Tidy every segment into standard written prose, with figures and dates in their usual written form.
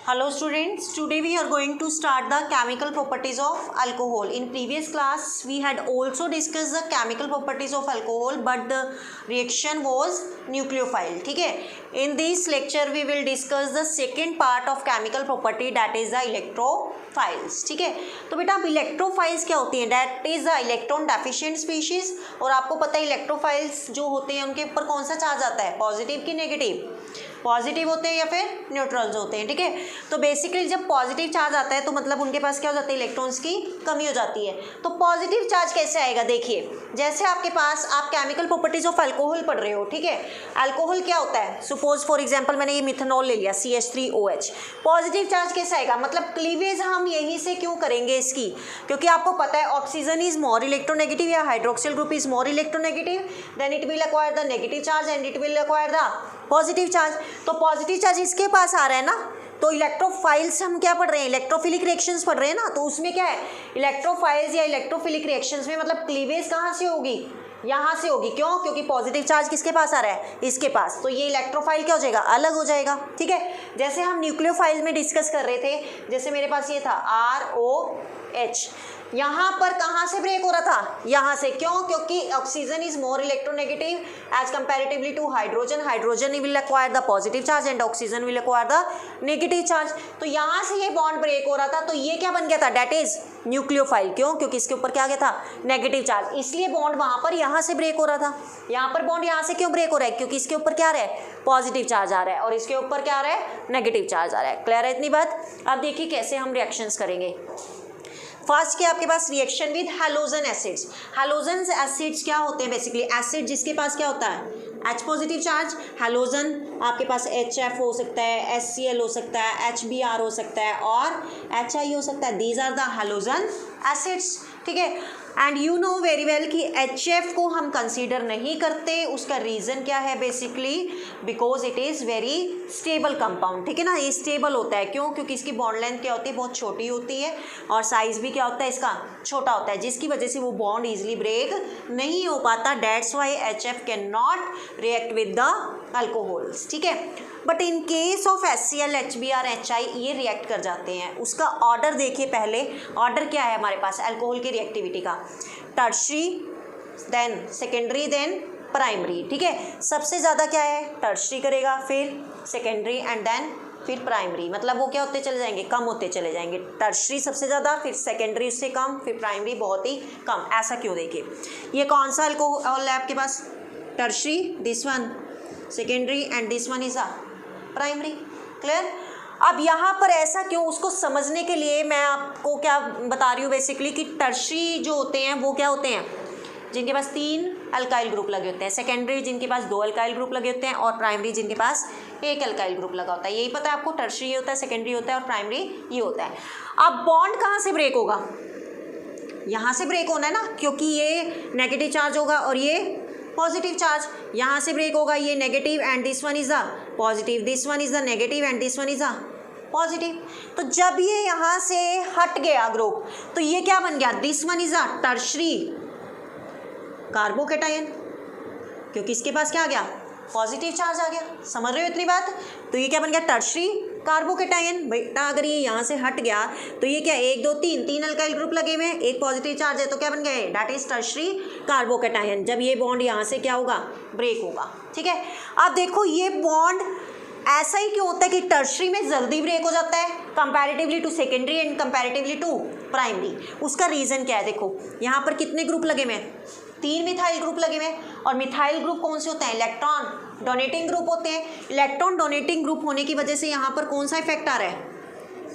Hello students, today we are going to start the chemical properties of alcohol. In previous class we had also discussed the chemical properties of alcohol, but the reaction was nucleophile. ठीक है, in this lecture we will discuss the second part of chemical property, that is the electrophiles. ठीक है, तो बेटा अब electrophiles क्या होती हैं? That is the electron deficient species. और आपको पता है electrophiles जो होते हैं उनके ऊपर कौन सा चार्ज आता है, पॉजिटिव की नेगेटिव? पॉजिटिव होते हैं या फिर न्यूट्रल्स होते हैं. ठीक है, तो बेसिकली जब पॉजिटिव चार्ज आता है तो मतलब उनके पास क्या हो जाता है, इलेक्ट्रॉन्स की कमी हो जाती है. तो पॉजिटिव चार्ज कैसे आएगा, देखिए जैसे आपके पास आप केमिकल प्रॉपर्टीज ऑफ अल्कोहल पढ़ रहे हो. ठीक है, अल्कोहल क्या होता है, सपोज फॉर एग्जांपल मैंने ये मिथेनॉल ले लिया CH3OH. पॉजिटिव चार्ज कैसे आएगा, मतलब क्लीवेज हम यहीं से क्यों करेंगे इसकी, क्योंकि आपको पता है ऑक्सीजन इज मोर इलेक्ट्रोनेगेटिव या hydroxyl group is more electronegative, then it will acquire the negative charge and it will acquire the positive charge. तो पॉजिटिव चार्ज इसके पास आ रहा है ना, तो इलेक्ट्रोफाइल्स हम क्या पढ़ रहे हैं, इलेक्ट्रोफिलिक रिएक्शंस पढ़ रहे हैं ना. तो उसमें क्या है, इलेक्ट्रोफाइल्स या इलेक्ट्रोफिलिक रिएक्शंस में मतलब क्लीवेज कहाँ से होगी, यहाँ से होगी. क्यों, क्योंकि पॉजिटिव चार्ज किसके पास आ रहा है, इसके पास. तो ये इलेक्ट्रोफाइल क्या हो जाएगा, अलग हो जाएगा. ठीक है, जैसे हम न्यूक्लियोफाइल में डिस्कस कर रहे थे, जैसे मेरे पास ये था ROH, यहाँ पर कहाँ से ब्रेक हो रहा था, यहाँ से. क्यों, क्योंकि oxygen is more electronegative as comparatively to hydrogen. Hydrogen will acquire the positive charge and oxygen will acquire the negative charge. तो यहाँ से ये बॉन्ड ब्रेक हो रहा था, तो ये क्या बन गया था, डेट इज न्यूक्लियोफाइल. क्यों, क्योंकि इसके ऊपर क्या आ गया था, नेगेटिव चार्ज. इसलिए बॉन्ड वहाँ पर यहाँ से ब्रेक हो रहा था. यहाँ पर बॉन्ड यहाँ से क्यों ब्रेक हो रहा है, क्योंकि इसके ऊपर क्या आ रहा है, पॉजिटिव चार्ज आ रहा है, और इसके ऊपर क्या आ रहा है, नेगेटिव चार्ज आ रहा है. क्लियर है इतनी बात. अब देखिए कैसे हम रिएक्शंस करेंगे. फर्स्ट क्या आपके पास, reaction with halogen acids. Halogen acids क्या होते हैं, बेसिकली एसिड जिसके पास क्या होता है, H पॉजिटिव चार्ज. हैलोजन आपके पास HF हो सकता है, HCl हो सकता है, HBr हो सकता है और HI हो सकता है. These are the halogen acids. ठीक है, and you know very well कि HF को हम कंसीडर नहीं करते. उसका रीज़न क्या है, basically because it is very stable compound. ठीक है ना, ये स्टेबल होता है. क्यों, क्योंकि इसकी बॉन्ड लेंथ क्या होती है, बहुत छोटी होती है, और साइज़ भी क्या होता है इसका, छोटा होता है, जिसकी वजह से वो बॉन्ड ईजिली ब्रेक नहीं हो पाता. That's why HF can not react with the alcohols. ठीक है, but in case of HCl, HBr, HI ये रिएक्ट कर जाते हैं. उसका ऑर्डर देखिए, पहले ऑर्डर क्या है हमारे पास अल्कोहल की रिएक्टिविटी का, tertiary, then secondary, then primary. ठीक है, सबसे ज़्यादा क्या है, टर्शरी करेगा, फिर सेकेंडरी एंड देन फिर प्राइमरी. मतलब वो क्या होते चले जाएंगे, कम होते चले जाएंगे. टर्शरी सबसे ज़्यादा, फिर सेकेंडरी उससे कम, फिर प्राइमरी बहुत ही कम. ऐसा क्यों, देखिए ये कौन सा अल्कोहल है आपके पास, tertiary, this one secondary and this one is a primary. Clear. अब यहाँ पर ऐसा क्यों, उसको समझने के लिए मैं आपको क्या बता रही हूँ बेसिकली कि टर्शरी जो होते हैं वो क्या होते हैं, जिनके पास 3 अल्काइल ग्रुप लगे होते हैं. सेकेंडरी जिनके पास 2 अल्काइल ग्रुप लगे होते हैं, और प्राइमरी जिनके पास 1 अल्काइल ग्रुप लगा होता है. यही पता है आपको, टर्शरी ये होता है, सेकेंडरी होता है और प्राइमरी ये होता है. अब बॉन्ड कहाँ से ब्रेक होगा, यहाँ से ब्रेक होना है ना, क्योंकि ये नेगेटिव चार्ज होगा और ये पॉजिटिव चार्ज. यहाँ से ब्रेक होगा, ये negative and this one is the positive, this one is the negative and this one is the positive. तो जब ये यहाँ से हट गया ग्रुप, तो ये क्या बन गया, this one is a tertiary carbocation, क्योंकि इसके पास क्या आ गया, पॉजिटिव चार्ज आ गया. समझ रहे हो इतनी बात. तो ये क्या बन गया, टर्शरी कार्बोकेटायन. बेटा अगर ये यहाँ से हट गया तो ये क्या, 1 2 3 अल्काइल ग्रुप लगे हुए हैं, एक पॉजिटिव चार्ज है, तो क्या बन गया, दैट इज टर्शरी कार्बोकेटायन. जब ये बॉन्ड यहाँ से क्या होगा, ब्रेक होगा. ठीक है, अब देखो ये बॉन्ड ऐसा ही क्यों होता है कि टर्शरी में जल्दी ब्रेक हो जाता है comparatively to secondary and comparatively to primary. उसका रीज़न क्या है, देखो यहाँ पर कितने ग्रुप लगे हुए हैं, 3 मिथाइल ग्रुप लगे हुए हैं. और मिथाइल ग्रुप कौन से होते हैं, इलेक्ट्रॉन डोनेटिंग ग्रुप होते हैं. इलेक्ट्रॉन डोनेटिंग ग्रुप होने की वजह से यहाँ पर कौन सा इफेक्ट आ रहा है,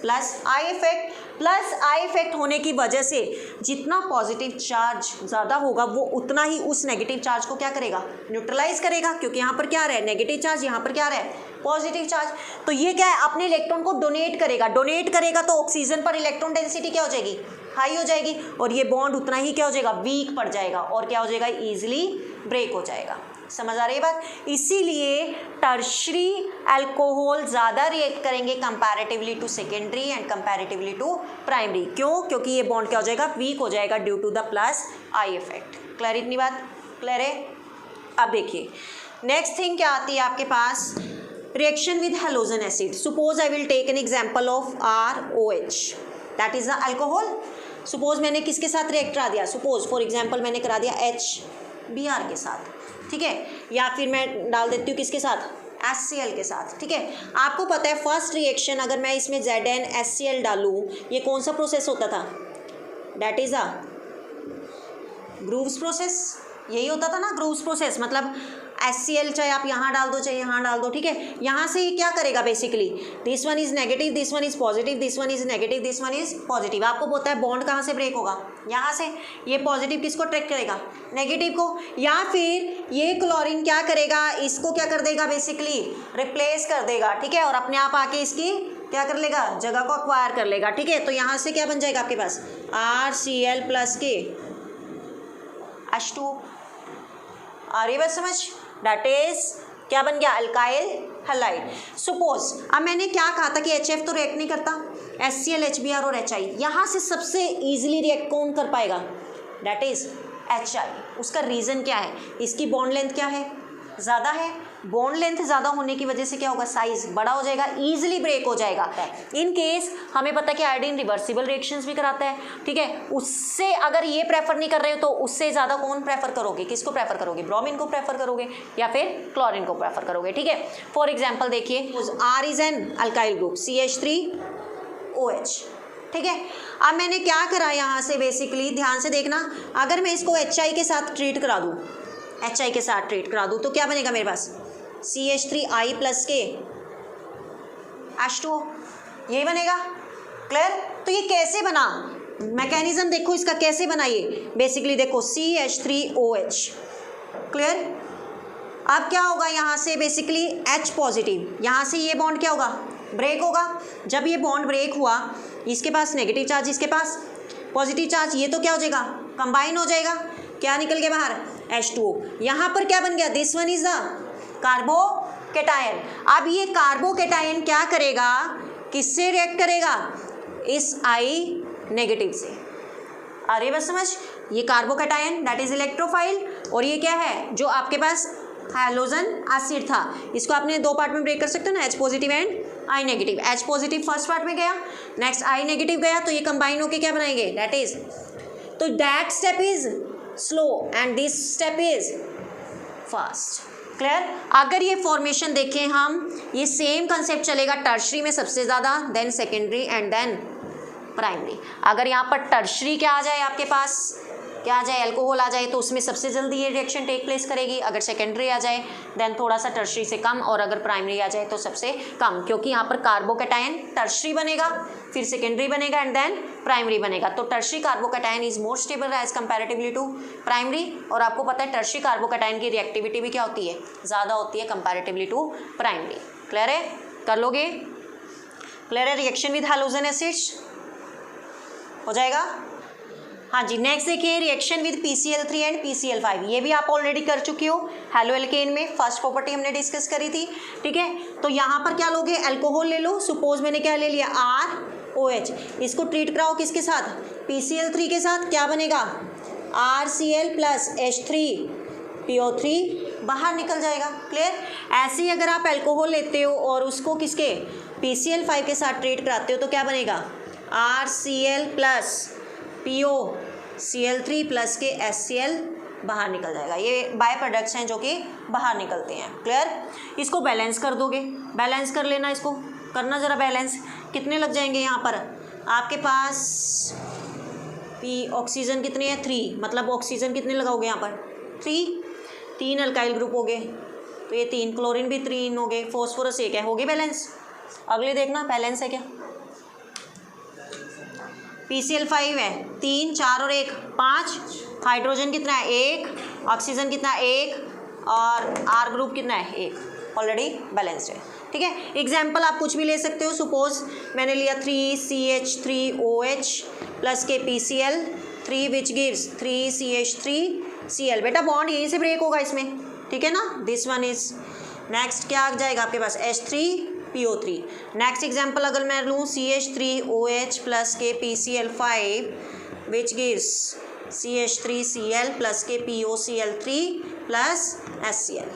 plus I effect. Plus I effect होने की वजह से जितना पॉजिटिव चार्ज ज़्यादा होगा वो उतना ही उस नेगेटिव चार्ज को क्या करेगा, न्यूट्रलाइज करेगा. क्योंकि यहाँ पर क्या आ रहा है, नेगेटिव चार्ज, यहाँ पर क्या आ रहा है, पॉजिटिव चार्ज. तो ये क्या है, अपने इलेक्ट्रॉन को डोनेट करेगा. डोनेट करेगा तो ऑक्सीजन पर इलेक्ट्रॉन डेंसिटी क्या हो जाएगी, हाई हो जाएगी, और ये बॉन्ड उतना ही क्या हो जाएगा, वीक पड़ जाएगा, और क्या हो जाएगा, ईजिली ब्रेक हो जाएगा. समझ आ रही है बात. इसीलिए टर्शरी अल्कोहल ज़्यादा रिएक्ट करेंगे comparatively to secondary and comparatively to primary. क्यों, क्योंकि ये बॉन्ड क्या हो जाएगा, वीक हो जाएगा due to the plus I effect. Clear इतनी बात, क्लियर है. अब देखिए नेक्स्ट थिंग क्या आती है आपके पास, reaction with halogen acid. Suppose I will take an example of ROH, that is the alcohol. Suppose मैंने किसके साथ रिएक्ट करा दिया, suppose for example मैंने करा दिया HBr के साथ, ठीक है, या फिर मैं डाल देती हूँ किसके साथ, HCl के साथ, ठीक है। आपको पता है फर्स्ट रिएक्शन अगर मैं इसमें ZnHCl डालूँ, ये कौन सा प्रोसेस होता था, that is a grooves process, यही होता था ना, ग्रूव्स प्रोसेस, मतलब HCl चाहे आप यहाँ डाल दो चाहे यहाँ डाल दो, ठीक है। यहाँ से ये क्या करेगा basically, this one is negative, this one is positive, this one is negative, this one is positive. आपको पता है बॉन्ड कहाँ से ब्रेक होगा, यहाँ से। ये पॉजिटिव किसको अट्रैक्ट करेगा, नेगेटिव को, या फिर ये क्लोरीन क्या करेगा, इसको क्या कर देगा बेसिकली, रिप्लेस कर देगा, ठीक है, और अपने आप आके इसकी क्या कर लेगा, जगह को अक्वायर कर लेगा, ठीक है। तो यहाँ से क्या बन जाएगा आपके पास, RCl प्लस के H2O। आ रही बात समझ, दैट इज क्या बन गया, अल्काइल हैलाइड। सपोज अब मैंने क्या कहा था कि HF तो रिएक्ट नहीं करता, HCl HBr और HI, यहाँ से सबसे इजीली रिएक्ट कौन कर पाएगा, दैट इज HI। उसका रीज़न क्या है, इसकी बॉन्ड लेंथ क्या है, ज़्यादा है, बॉन्ड लेंथ ज़्यादा होने की वजह से क्या होगा, साइज बड़ा हो जाएगा, ईजिली ब्रेक हो जाएगा। इन केस हमें पता है कि आयोडीन रिवर्सिबल रिएक्शंस भी कराता है, ठीक है। उससे अगर ये प्रेफर नहीं कर रहे हो तो उससे ज़्यादा कौन प्रेफर करोगे, किसको प्रेफर करोगे, ब्रोमीन को प्रेफर करोगे या फिर क्लोरीन को प्रेफर करोगे, ठीक है। फॉर एग्जाम्पल देखिए, R is an alkyl group, CH3OH, ठीक है। अब मैंने क्या करा यहाँ से बेसिकली, ध्यान से देखना, अगर मैं इसको HI के साथ ट्रीट करा दूँ, HI के साथ ट्रीट करा दूँ तो क्या बनेगा मेरे पास, CH3I प्लस के H2O, यही बनेगा, क्लियर। तो ये कैसे बना, मैकेनिज्म देखो इसका कैसे बना, ये बेसिकली देखो CH3OH, क्लियर। अब क्या होगा यहाँ से बेसिकली H पॉजिटिव, यहाँ से ये बॉन्ड क्या होगा, ब्रेक होगा। जब ये बॉन्ड ब्रेक हुआ, इसके पास नेगेटिव चार्ज, इसके पास पॉजिटिव चार्ज, ये तो क्या हो जाएगा, कंबाइन हो जाएगा, क्या निकल के बाहर, H2O। यहाँ पर क्या बन गया, this one is the carbocation. अब ये कार्बोकेटायन क्या करेगा, किससे रिएक्ट करेगा, इस I नेगेटिव से। अरे बस समझ, ये कार्बोकेटायन दैट इज इलेक्ट्रोफाइल, और ये क्या है, जो आपके पास हैलोजन एसिड था, इसको आपने दो पार्ट में ब्रेक कर सकते हो ना, H positive and I negative. H positive first part में गया, नेक्स्ट I नेगेटिव गया, तो ये कंबाइन होके क्या बनाएंगे, दैट इज, तो that step is slow and this step is fast, clear. अगर ये फॉर्मेशन देखें हम, ये सेम कंसेप्ट चलेगा टर्शरी में सबसे ज़्यादा, then secondary and then primary. अगर यहाँ पर टर्शरी क्या आ जाए, आपके पास क्या आ जाए, अल्कोहल आ जाए, तो उसमें सबसे जल्दी ये रिएक्शन टेक प्लेस करेगी। अगर सेकेंडरी आ जाए देन थोड़ा सा टर्शरी से कम, और अगर प्राइमरी आ जाए तो सबसे कम, क्योंकि यहाँ पर कार्बोकेटायन टर्शरी बनेगा, फिर सेकेंडरी बनेगा एंड देन प्राइमरी बनेगा। तो tertiary carbocation is more stable as comparatively to primary, और आपको पता है टर्शरी कार्बोकेटायन की रिएक्टिविटी भी क्या होती है, ज़्यादा होती है कंपैरेटिवली टू प्राइमरी। क्लियर है, कर लोगे, क्लियर है। रिएक्शन विद हैलोजन एसिड्स हो जाएगा। हाँ जी, नेक्स्ट देखिए reaction with PCl3 and PCl5, ये भी आप ऑलरेडी कर चुके हो हेलो एल्केन में, फर्स्ट प्रॉपर्टी हमने डिस्कस करी थी, ठीक है। तो यहाँ पर क्या लोगे, अल्कोहल ले लो। सपोज मैंने क्या ले लिया, ROH, इसको ट्रीट कराओ किसके साथ, PCl3 के साथ, क्या बनेगा, RCl प्लस H3PO3 बाहर निकल जाएगा, क्लियर। ऐसे ही अगर आप अल्कोहल लेते हो और उसको किसके, PCl5 के साथ ट्रीट कराते हो तो क्या बनेगा, RCl प्लस POCl3 प्लस के HCl बाहर निकल जाएगा। ये बाय प्रोडक्ट्स हैं जो कि बाहर निकलते हैं, क्लियर। इसको बैलेंस कर दोगे, बैलेंस कर लेना, इसको करना ज़रा बैलेंस। कितने लग जाएंगे यहाँ पर आपके पास, P ऑक्सीजन कितने हैं, 3, मतलब ऑक्सीजन कितने लगाओगे यहाँ पर, 3 अल्काइल ग्रुप हो गए, तो ये 3, क्लोरीन भी 3 हो गए, फॉस्फोरस एक है, हो गए बैलेंस। अगले देखना बैलेंस है क्या, PCl5 है 3, 4 और 1 5, हाइड्रोजन कितना है 1, ऑक्सीजन कितना है 1, और R ग्रुप कितना है 1, ऑलरेडी बैलेंस्ड है, ठीक है। एग्जाम्पल आप कुछ भी ले सकते हो। सपोज मैंने लिया 3CH3OH प्लस के PCl3 विच गिव्स 3CH3Cl। बेटा बॉन्ड यहीं से ब्रेक होगा इसमें, ठीक है ना, दिस वन इज। नेक्स्ट क्या आ जाएगा आपके पास, H3PO3। नेक्स्ट एग्जाम्पल अगर मैं लूँ CH3OH प्लस के PCl5 which gives CH3Cl plus के POCl3 प्लस HCl।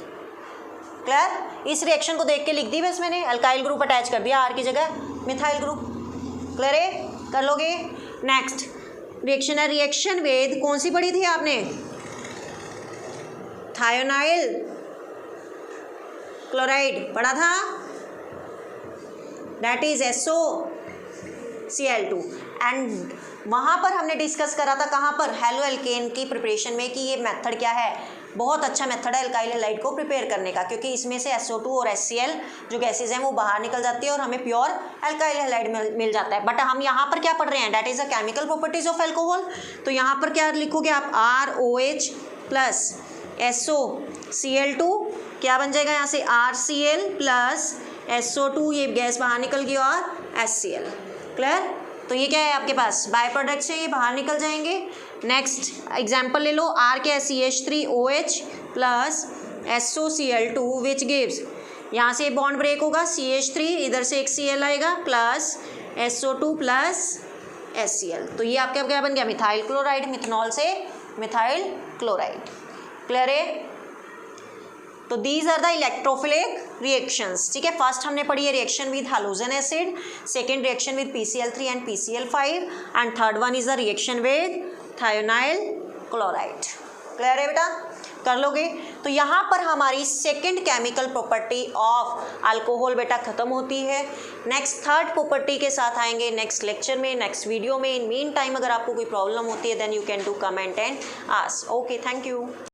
क्लियर? इस रिएक्शन को देख के लिख दी बस मैंने, अल्काइल ग्रुप अटैच कर दिया आर की जगह मिथाइल ग्रुप। क्लियर है? कर लोगे? नेक्स्ट रिएक्शन है रिएक्शन विद, कौन सी पढ़ी थी आपने? थायोनाइल क्लोराइड पढ़ा था, दैट इज SOCl2। एंड वहाँ पर हमने डिस्कस करा था कहाँ पर? हेलो एल्केन की प्रिपरेशन में, कि ये मेथड क्या है, बहुत अच्छा मेथड है अल्काइल हैलाइड को प्रिपेयर करने का, क्योंकि इसमें से SO2 और HCl जो गैसेज हैं वो बाहर निकल जाती है और हमें प्योर अल्काइल हैलाइड मिल जाता है। बट हम यहाँ पर क्या पढ़ रहे हैं? That is a chemical properties of alcohol. तो यहाँ पर क्या लिखोगे आप? ROH प्लस SOCl2, क्या बन जाएगा यहाँ से? RCl प्लस SO2, ये गैस बाहर निकल गई, और HCl। क्लियर? तो ये क्या है आपके पास? बाय प्रोडक्ट्स है, ये बाहर निकल जाएंगे। नेक्स्ट एग्जांपल ले लो, R क्या है? CH3OH plus SOCl2 which gives, यहाँ से बॉन्ड ब्रेक होगा, CH3 इधर से एक Cl आएगा प्लस SO2 प्लस HCl। तो ये आपका क्या बन गया? मिथाइल क्लोराइड, मिथनॉल से मिथाइल क्लोराइड। क्लियर है? तो these are the electrophilic reactions. ठीक है, फर्स्ट हमने पढ़ी है reaction with halogen acid, second reaction with PCl3 and PCl5, and third one is the reaction with thionyl chloride. Clear है बेटा? कर लोगे? तो यहाँ पर हमारी second chemical property of alcohol बेटा खत्म होती है। नेक्स्ट थर्ड प्रॉपर्टी के साथ आएंगे नेक्स्ट लेक्चर में, नेक्स्ट वीडियो में। इन मीन टाइम अगर आपको कोई प्रॉब्लम होती है then you can do comment and ask. Okay, thank you.